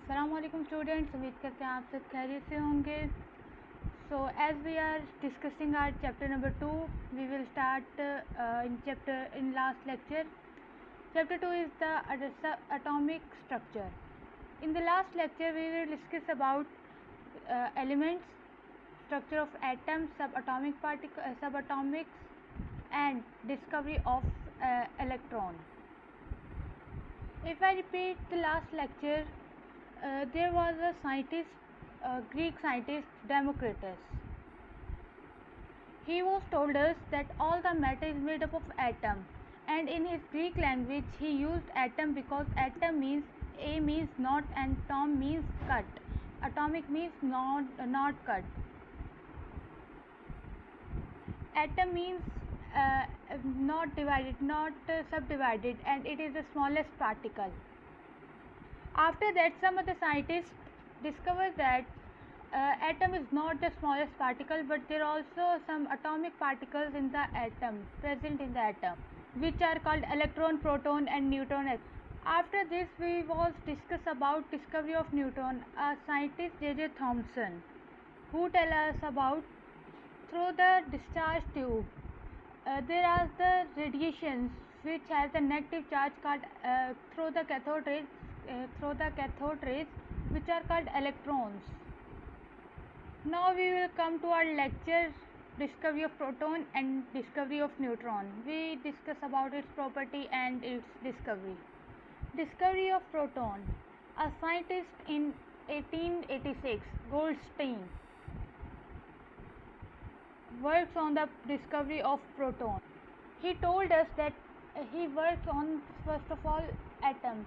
अस्सलामुअलैकुम स्टूडेंट्स, उम्मीद करते हैं आप सब खैरियत से होंगे। So as we are discussing our chapter number 2, we will start in last lecture. Chapter 2 is the atomic structure. In the last lecture we will discuss about elements, structure of atoms, subatomic particles, subatomics and discovery of electron. If I repeat the last lecture, there was a scientist, Greek scientist Democritus. He was told us that all the matter is made up of atom, and in his Greek language he used atom because atom means a means not and tom means cut. Atomic means not cut. Atom means not divided, not subdivided, and it is the smallest particle. After that, some of the scientists discovered that atom is not the smallest particle, but there are also some atomic particles in the atom, present in the atom, which are called electron, proton and neutron. After this, we was discuss about discovery of neutron. A scientist J.J. Thomson, who tell us about through the discharge tube there are the radiations which has a negative charge called through the cathode rays which are called electrons. Now we will come to our lecture, discovery of proton and discovery of neutron. We discuss about its property and its discovery. Discovery of proton. A scientist in 1886, Goldstein, works on the discovery of proton. He told us that he works on, first of all, atom.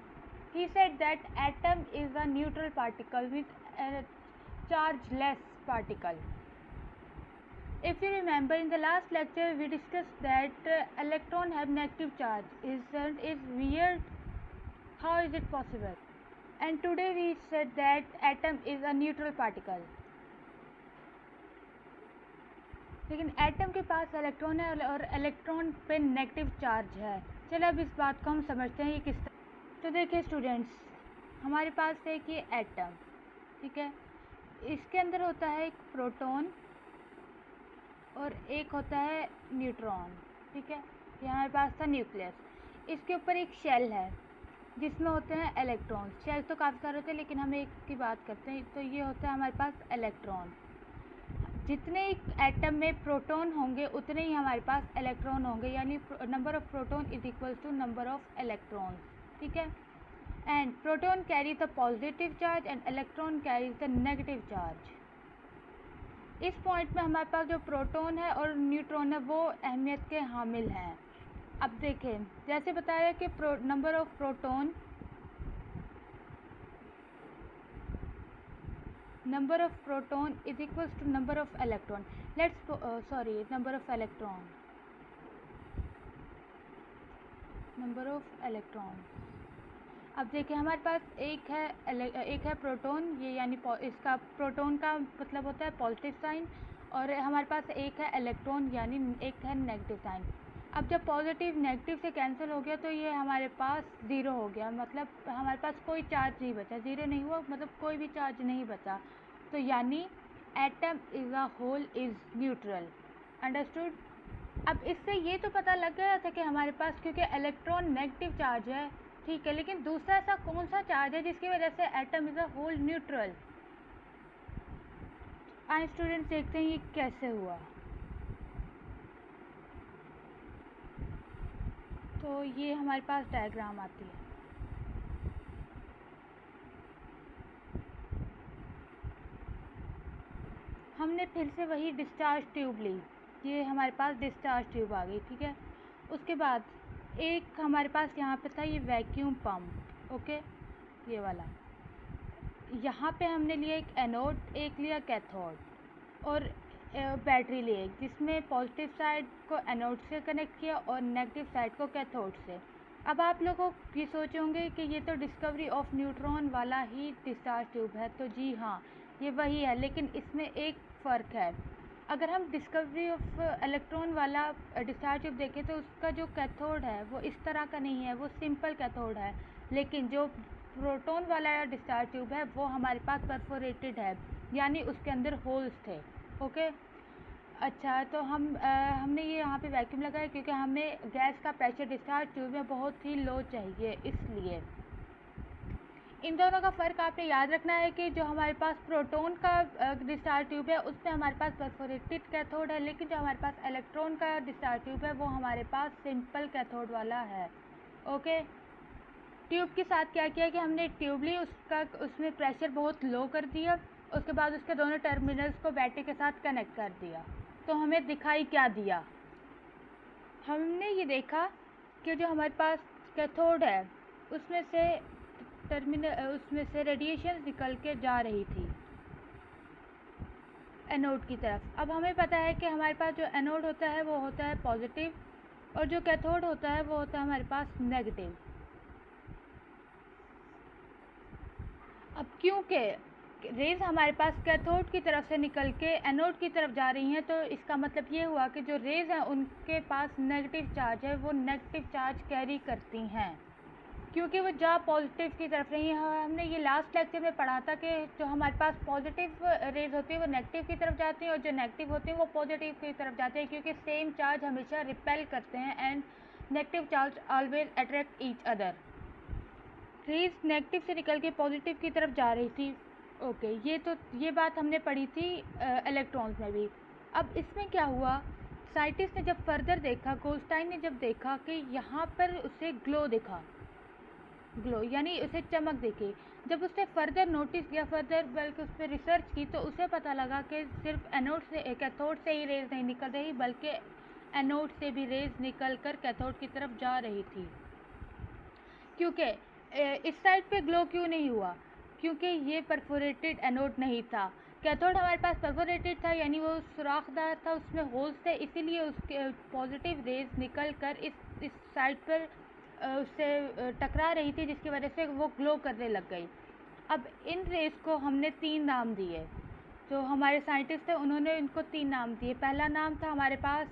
He said that atom is a neutral particle with a chargeless particle. If you remember, in the last lecture we discussed that electron have negative charge. Isn't it weird? How is it possible? And today we said that atom is a neutral particle. लेकिन atom के पास electron है और electron पे negative charge है. चलो अब इस बात को हम समझते हैं ये किस तरह. तो देखिए स्टूडेंट्स, हमारे पास है कि एटम, ठीक है, इसके अंदर होता है एक प्रोटॉन और एक होता है न्यूट्रॉन, ठीक है. ये हमारे पास था न्यूक्लियस. इसके ऊपर एक शेल है जिसमें होते हैं इलेक्ट्रॉन. शेल तो काफ़ी सारे होते हैं लेकिन हम एक की बात करते हैं. तो ये होता है हमारे पास इलेक्ट्रॉन. जितने एटम में प्रोटॉन होंगे उतने ही हमारे पास इलेक्ट्रॉन होंगे, यानी number of proton is equal to number of electrons, ठीक है. And proton carry the positive charge and electron carry the negative charge. इस पॉइंट में हमारे पास जो प्रोटॉन है और न्यूट्रॉन है वो अहमियत के हामिल हैं. अब देखें, जैसे बताया कि number of proton number of proton is equals to number of electron. Number of electron. अब देखिए हमारे पास एक है प्रोटॉन, ये यानी इसका प्रोटॉन का मतलब होता है पॉजिटिव साइन, और हमारे पास एक है इलेक्ट्रॉन यानी एक है नेगेटिव साइन. अब जब पॉजिटिव नेगेटिव से कैंसिल हो गया तो ये हमारे पास ज़ीरो हो गया, मतलब हमारे पास कोई चार्ज नहीं बचा. ज़ीरो नहीं हुआ मतलब कोई भी चार्ज नहीं बचा. तो यानी atom is a whole is neutral. Understood. अब इससे ये तो पता लग गया था कि हमारे पास क्योंकि इलेक्ट्रॉन नेगेटिव चार्ज है, ठीक है, लेकिन दूसरा ऐसा कौन सा चार्ज है जिसकी वजह से atom is a whole neutral. आइए स्टूडेंट्स देखते हैं ये कैसे हुआ. तो ये हमारे पास डायग्राम आती है. हमने फिर से वही डिस्चार्ज ट्यूब ली. ये हमारे पास डिस्चार्ज ट्यूब आ गई, ठीक है. उसके बाद एक हमारे पास यहाँ पे था ये वैक्यूम पंप, ओके, ये वाला. यहाँ पे हमने लिया एक एनोड, एक लिया कैथोड, और बैटरी लिए जिसमें पॉजिटिव साइड को एनोड से कनेक्ट किया और नेगेटिव साइड को कैथोड से. अब आप लोगों ये सोचे होंगे कि ये तो डिस्कवरी ऑफ न्यूट्रॉन वाला ही डिस्चार्ज ट्यूब है. तो जी हाँ, ये वही है, लेकिन इसमें एक फ़र्क है. अगर हम डिस्कवरी ऑफ इलेक्ट्रॉन वाला डिस्चार्ज ट्यूब देखें तो उसका जो कैथोड है वो इस तरह का नहीं है, वो सिंपल कैथोड है. लेकिन जो प्रोटॉन वाला डिस्चार्ज ट्यूब है वो हमारे पास परफोरेटेड है, यानी उसके अंदर होल्स थे। ओके, अच्छा, तो हमने ये यहाँ पे वैक्यूम लगाया क्योंकि हमें गैस का प्रेशर डिस्चार्ज ट्यूब में बहुत ही लो चाहिए, इसलिए इन दोनों का फ़र्क आपने याद रखना है कि जो हमारे पास प्रोटॉन का डिस्चार्ज ट्यूब है उसमें हमारे पास परफोरेटेड कैथोड है, लेकिन जो हमारे पास इलेक्ट्रॉन का डिस्चार्ज ट्यूब है वो हमारे पास सिंपल कैथोड वाला है। ओके, ट्यूब के साथ क्या किया कि हमने ट्यूब ली, उसमें प्रेशर बहुत लो कर दिया, उसके बाद उसके दोनों टर्मिनल्स को बैटरी के साथ कनेक्ट कर दिया। तो हमें दिखाई क्या दिया, हमने ये देखा कि जो हमारे पास कैथोड है उसमें से रेडिएशन निकल के जा रही थी एनोड की तरफ। अब हमें पता है कि हमारे पास जो एनोड होता है वो होता है पॉजिटिव, और जो कैथोड होता है वो होता है हमारे पास नेगेटिव। अब क्योंकि रेज़ हमारे पास कैथोड की तरफ से निकल के एनोड की तरफ जा रही हैं, तो इसका मतलब ये हुआ कि जो रेज़ हैं उनके पास नेगेटिव चार्ज है, वो नेगेटिव चार्ज कैरी करती हैं क्योंकि वो जा पॉजिटिव की तरफ रही है। हमने ये लास्ट लेक्चर में पढ़ा था कि जो हमारे पास पॉजिटिव रेज़ होती है वो नेगेटिव की तरफ जाती हैं, और जो नेगेटिव होती हैं वो पॉजिटिव की तरफ जाते हैं, क्योंकि सेम चार्ज हमेशा रिपेल करते हैं and negative charge always attract each other. Rays negative से निकल के पॉजिटिव की तरफ जा रही थी। ओके, ये बात हमने पढ़ी थी इलेक्ट्रॉन्स में भी। अब इसमें क्या हुआ, साइंटिस्ट ने जब फर्दर देखा, गोल्डस्टाइन ने जब देखा कि यहाँ पर उसे ग्लो दिखा, ग्लो यानी उसे चमक दिखी, जब उसने फर्दर नोटिस किया, बल्कि उस पर रिसर्च की, तो उसे पता लगा कि सिर्फ एनोड से कैथोड से ही रेज़ नहीं निकल रही, बल्कि एनोड से भी रेज़ निकल कर कैथोड की तरफ जा रही थी। क्योंकि इस साइड पे ग्लो क्यों नहीं हुआ, क्योंकि ये परफोरेटेड एनोड नहीं था। कैथोड हमारे पास परफोरेटेड था, यानी वो सुराखदार था, उसमें होल्स थे, इसीलिए उसके पॉजिटिव रेज़ निकल कर इस साइड पर उससे टकरा रही थी, जिसकी वजह से वो ग्लो करने लग गई। अब इन रेज़ को हमने 3 नाम दिए, जो हमारे साइंटिस्ट थे उन्होंने इनको 3 नाम दिए। पहला नाम था हमारे पास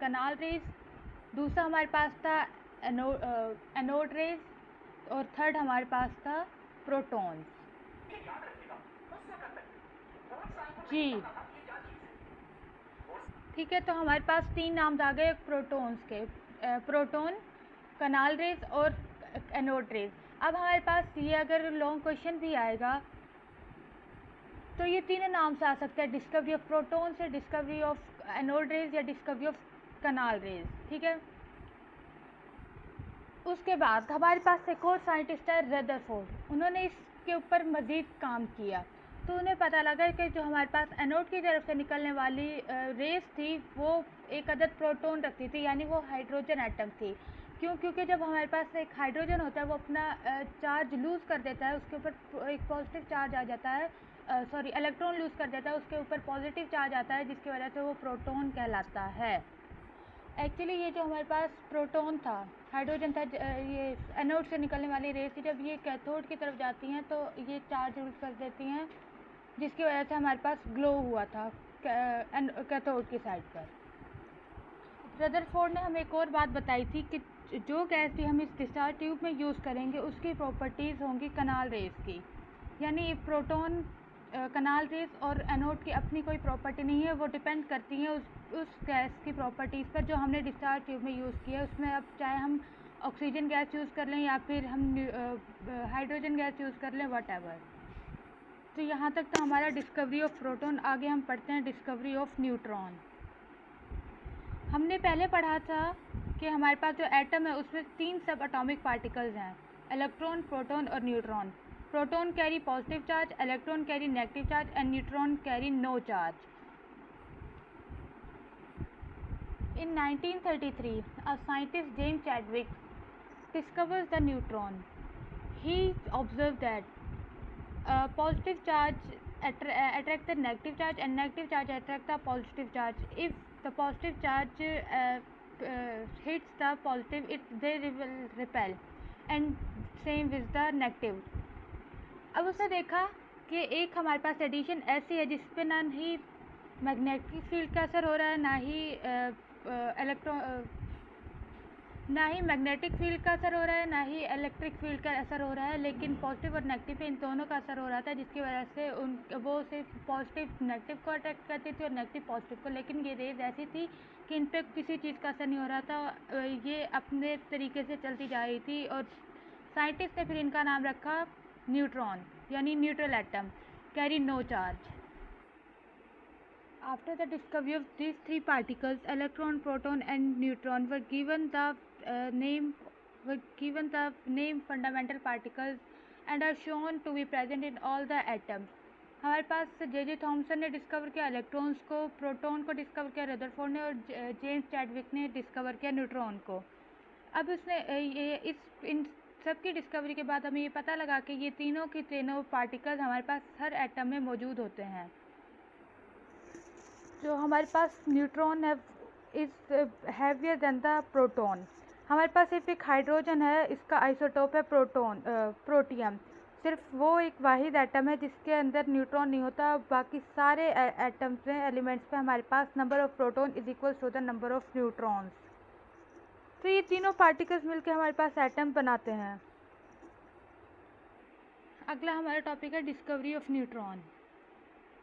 कनाल रेज़, दूसरा हमारे पास था एनोड रेज़, और थर्ड हमारे पास था प्रोटॉन्स। जी ठीक है, तो हमारे पास 3 नाम आ गए प्रोटॉन्स के, प्रोटॉन, कनाल रेज़ और एनोड रेज़। अब हमारे पास ये अगर लॉन्ग क्वेश्चन भी आएगा तो ये तीनों नाम से आ सकते हैं, डिस्कवरी ऑफ प्रोटॉन्स या डिस्कवरी ऑफ एनोड रेज़ या डिस्कवरी ऑफ कनाल रेज़। ठीक है, उसके बाद हमारे पास एक और साइंटिस्ट है रदरफोर्ड, उन्होंने इसके ऊपर मज़ीद काम किया, तो उन्हें पता लगा कि जो हमारे पास एनोड की तरफ से निकलने वाली रेस थी वो एक अदद प्रोटॉन रखती थी, यानी वो हाइड्रोजन एटम थी। क्यों, क्योंकि जब हमारे पास एक हाइड्रोजन होता है वो अपना चार्ज लूज़ कर देता है, उसके ऊपर एक पॉजिटिव चार्ज आ जाता है, इलेक्ट्रॉन लूज़ कर देता है, उसके ऊपर पॉजिटिव चार्ज आता है, जिसकी वजह से वो प्रोटॉन कहलाता है। एक्चुअली ये जो हमारे पास प्रोटॉन था, हाइड्रोजन था, ये एनोड से निकलने वाली रेस थी, जब ये कैथोड की तरफ जाती हैं तो ये चार्ज लूज़ कर देती हैं, जिसकी वजह से हमारे पास ग्लो हुआ था कैथोड की साइड पर। रदरफोर्ड ने हमें एक और बात बताई थी कि जो गैस भी हम इस डिस्चार्ज ट्यूब में यूज़ करेंगे उसकी प्रॉपर्टीज़ होंगी कनाल रेस की, यानी प्रोटॉन कनाल रेस और एनोड की अपनी कोई प्रॉपर्टी नहीं है, वो डिपेंड करती हैं उस गैस की प्रॉपर्टीज़ पर जो हमने डिस्चार्ज ट्यूब में यूज़ किया है। उसमें अब चाहे हम ऑक्सीजन गैस यूज़ कर लें या फिर हम हाइड्रोजन गैस यूज़ कर लें, वट। तो यहाँ तक तो हमारा डिस्कवरी ऑफ प्रोटॉन। आगे हम पढ़ते हैं डिस्कवरी ऑफ न्यूट्रॉन। हमने पहले पढ़ा था कि हमारे पास जो एटम है उसमें 3 सब एटॉमिक पार्टिकल्स हैं, इलेक्ट्रॉन, प्रोटॉन और neutron. Proton carry positive charge, electron carry negative charge and neutron carry no charge. In 1933, a scientist James Chadwick discovers the neutron. He observed that positive charge attract the negative charge and negative charge attract the positive charge. If the positive charge hits the positive, they will repel, and same with the negative. अब उसने देखा कि एक हमारे पास addition ऐसी है जिस पे ना ही मैग्नेटिक फील्ड का असर हो रहा है, ना ही ना ही मैग्नेटिक फील्ड का असर हो रहा है, ना ही इलेक्ट्रिक फील्ड का असर हो रहा है, लेकिन पॉजिटिव और नेगेटिव इन दोनों का असर हो रहा था, जिसकी वजह से वो सिर्फ पॉजिटिव नेगेटिव को अट्रैक्ट करती थी और नेगेटिव पॉजिटिव को। लेकिन ये रेज ऐसी थी कि इन पर किसी चीज़ का असर नहीं हो रहा था, ये अपने तरीके से चलती जा रही थी। और साइंटिस्ट ने फिर इनका नाम रखा न्यूट्रॉन, यानी neutral atom, carry no charge. After the discovery of these three particles, electron, proton, and neutron were given the name fundamental particles and are shown to be present in all the atoms. हमारे पास J Thomson ने discover किया electrons को, proton को discover किया Rutherford ने, और James Chadwick ने discover किया न्यूट्रॉन को। अब उसने इन सब की डिस्कवरी के बाद हमें ये पता लगा कि ये तीनों पार्टिकल्स हमारे पास हर एटम में मौजूद होते हैं। जो हमारे पास न्यूट्रॉन है is heavier than the proton. हमारे पास सिर्फ एक हाइड्रोजन है, इसका आइसोटोप है प्रोटियम। सिर्फ वो एक वाहिद एटम है जिसके अंदर न्यूट्रॉन नहीं होता। बाकी सारे एटम्स में, एलिमेंट्स में हमारे पास number of proton is equal to the number of neutrons. तो ये तीनों पार्टिकल्स मिलकर हमारे पास एटम बनाते हैं। अगला हमारा टॉपिक है डिस्कवरी ऑफ न्यूट्रॉन।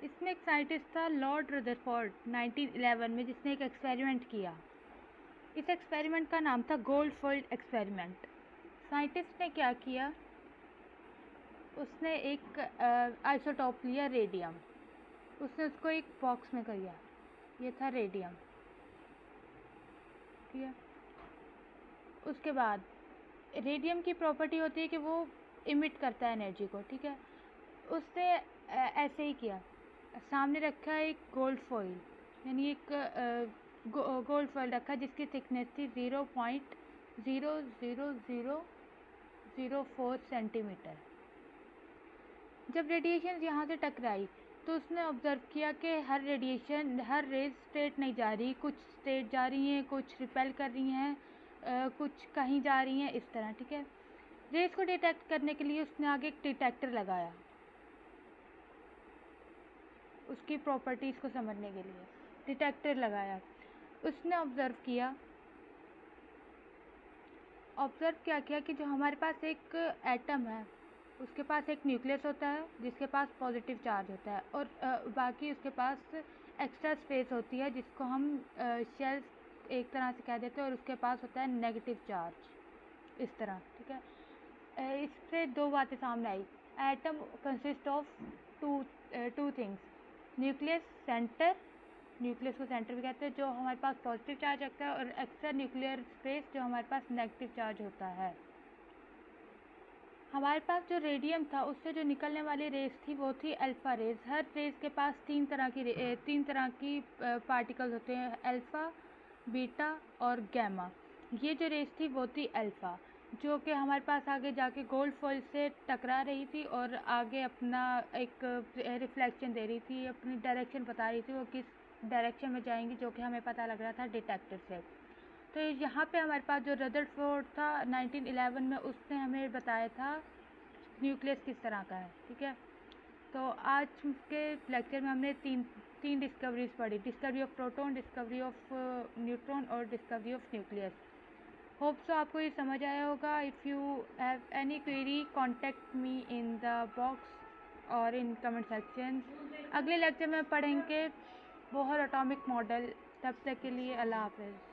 इसमें एक साइंटिस्ट था लॉर्ड रदरफोर्ड 1911 में, जिसने एक एक्सपेरिमेंट किया। इस एक्सपेरिमेंट का नाम था गोल्डफील्ड एक्सपेरिमेंट। साइंटिस्ट ने क्या किया, उसने एक आइसोटोप लिया रेडियम, उसने उसको एक बॉक्स में किया, ये था रेडियम, ठीक है। उसके बाद रेडियम की प्रॉपर्टी होती है कि वो इमिट करता है एनर्जी को, ठीक है। उसने ऐसे ही किया, सामने रखा एक गोल्ड फॉइल, यानी एक गोल्ड फॉइल रखा जिसकी थिकनेस थी 0.00004 सेंटीमीटर। जब रेडिएशन यहाँ से टकराई तो उसने ऑब्ज़र्व किया कि हर रेज स्ट्रेट नहीं जा रही, कुछ स्ट्रेट जा रही हैं, कुछ रिपेल कर रही हैं, कुछ कहीं जा रही हैं, इस तरह, ठीक है। रेज को डिटेक्ट करने के लिए उसने आगे एक डिटेक्टर लगाया, उसकी प्रॉपर्टीज़ को समझने के लिए डिटेक्टर लगाया। उसने ऑब्ज़र्व क्या किया कि जो हमारे पास एक एटम है उसके पास एक न्यूक्लियस होता है जिसके पास पॉजिटिव चार्ज होता है, और बाकी उसके पास एक्स्ट्रा स्पेस होती है जिसको हम शेल एक तरह से कह देते हैं, और उसके पास होता है नेगेटिव चार्ज, इस तरह, ठीक है। इससे दो बातें सामने आई। Atom consist of two things, nucleus centre, nucleus को सेंटर भी कहते हैं, जो हमारे पास पॉजिटिव चार्ज रखता है, और एक्स्ट्रा न्यूक्लियर स्पेस जो हमारे पास नेगेटिव चार्ज होता है। हमारे पास जो रेडियम था उससे जो निकलने वाली रेस थी वो थी अल्फ़ा रेस। हर रेस के पास तीन तरह की पार्टिकल्स होते हैं, अल्फ़ा, बीटा और गैमा। ये जो रेस थी वो थी अल्फ़ा, जो कि हमारे पास आगे जाके गोल्ड फॉइल से टकरा रही थी और आगे अपना एक रिफ्लेक्शन दे रही थी, अपनी डायरेक्शन बता रही थी वो किस डायरेक्शन में जाएंगी, जो कि हमें पता लग रहा था डिटेक्टर से। तो यहाँ पे हमारे पास जो रदरफोर्ड था 1911 में, उसने हमें बताया था न्यूक्लियस किस तरह का है, ठीक है। तो आज के लेक्चर में हमने तीन डिस्कवरीज पढ़ी, discovery of proton, discovery of neutron और discovery of nucleus. Hope so आपको ये समझ आया होगा। If you have any query contact me in the box और इन कमेंट सेक्शन। अगले लेक्चर में पढ़ेंगे बोहर एटॉमिक मॉडल। तब तक के लिए अल्लाह हाफ़िज़।